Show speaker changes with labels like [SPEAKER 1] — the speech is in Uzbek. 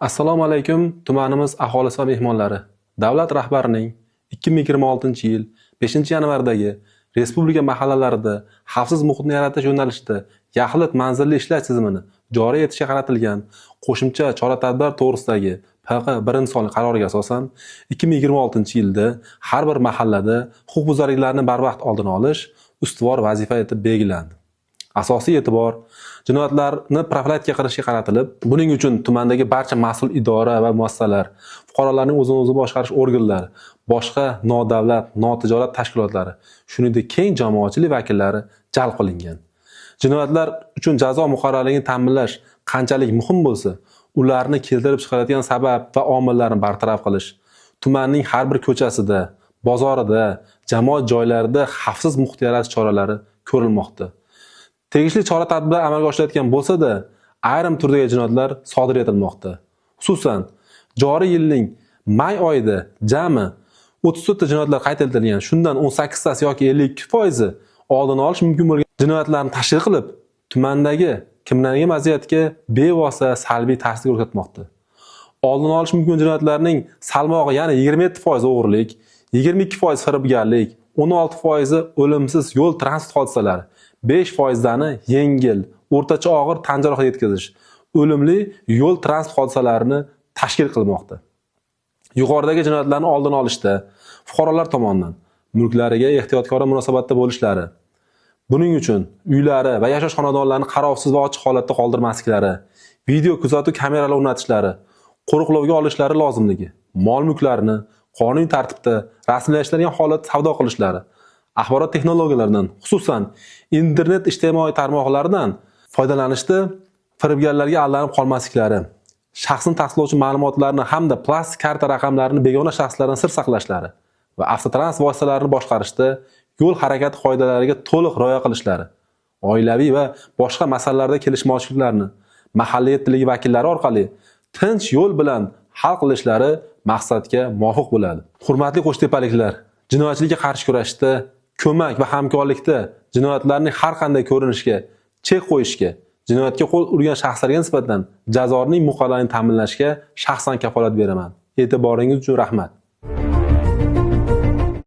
[SPEAKER 1] Assalomu alaykum tumanimiz aholisi va mehmonlari. Davlat rahbarining 2026-yil 5-yanvardagi respublika mahallalarida xavfsiz muhitni yaratish yo'nalishida yaxlit manzilli ishlash tizimini joriy etishga qaratilgan qo'shimcha chora-tadbir to'g'risidagi PQ 1-sonli qaroriga asosan 2026-yilda har bir mahallada huquqbuzarliklarni barvaqt oldini olish ustuvor vazifa etib belgilandi. Asosiy e'tibor jinoyatlarni profilaktika qilishga qaratilib, buning uchun tumandagi barcha mas'ul idora va muassasalar, fuqarolarning o'zini o'zi boshqarish organlari, boshqa nodavlat, notijorat tashkilotlari, shuningdek keng jamoatchilik vakillari jalb qilingan. Jinoyatlar uchun jazo muqarrarligini ta'minlash qanchalik muhim bo'lsa, ularni keltirib chiqaradigan sabab va omillarni bartaraf qilish, tumanning har bir ko'chasida, bozorida, jamoat joylarida xavfsiz muhit yaratish choralari ko'rilmoqda. Tegishli chora-tadbirlar amalga oshirilayotgan bo'lsa-da, ayrim turdagi jinoyatlar sodir etilmoqda. Xususan, joriy yilning may oyida jami 34 ta jinoyatlar qayd etilgan. Shundan 18 tasi yoki 52% oldini olish mumkin bo'lgan jinoyatlarni tashkil qilib, tumandagi kimlarga vaziyatga bevosita salbiy ta'sir ko'rsatmoqda. Oldini olish mumkin jinoyatlarning salmog'i, ya'ni 27% o'g'rilik, 22% firibgarlik, 16% o'limsiz yo'l transport hodisalari, 5% dani yengil, o'rtacha og'ir tan jarohati yetkazish, o'limli yo'l transport hodisalarini tashkil qilmoqda. Yuqoridagi jinoyatlarni oldini olishda fuqarolar tomonidan mulklariga ehtiyotkor munosabatda bo'lishlari, buning uchun uylari va yashash xonadonlarini qarovsiz va ochiq holatda qoldirmasliklari, video kuzatuv kameralari o'rnatishlari, qo'riqlovga olishlari lozimligi, mol-mulklarini qonuniy tartibda rasmiylashtirilgan holatda savdo qilishlari, axborot texnologiyalaridan, xususan internet ijtimoiy tarmoqlaridan foydalanishda firibgarlarga aldanib qolmasliklari, shaxsni tasdiqlovchi ma'lumotlarni hamda plastik karta raqamlarini begona shaxslardan sir saqlashlari va avtotransport vositalarini boshqarishda yo'l harakati qoidalariga to'liq rioya qilishlari, oilaviy va boshqa masalalarda kelishmovchiliklarni mahalliy tilagi vakillari orqali tinch yo'l bilan hal qilishlari maqsadga muvofiq bo'ladi. Hurmatli qo'shtepaliklar, jinoyatchilikka qarshi kurashishda ko'mak va hamkorlikda jinoyatlarning har qanday ko'rinishiga chek qo'yishga, jinoyatga qo'l urgan shaxslarga nisbatan jazosining muqarrarligini ta'minlashga shaxsan kafolat beraman. E'tiboringiz uchun rahmat.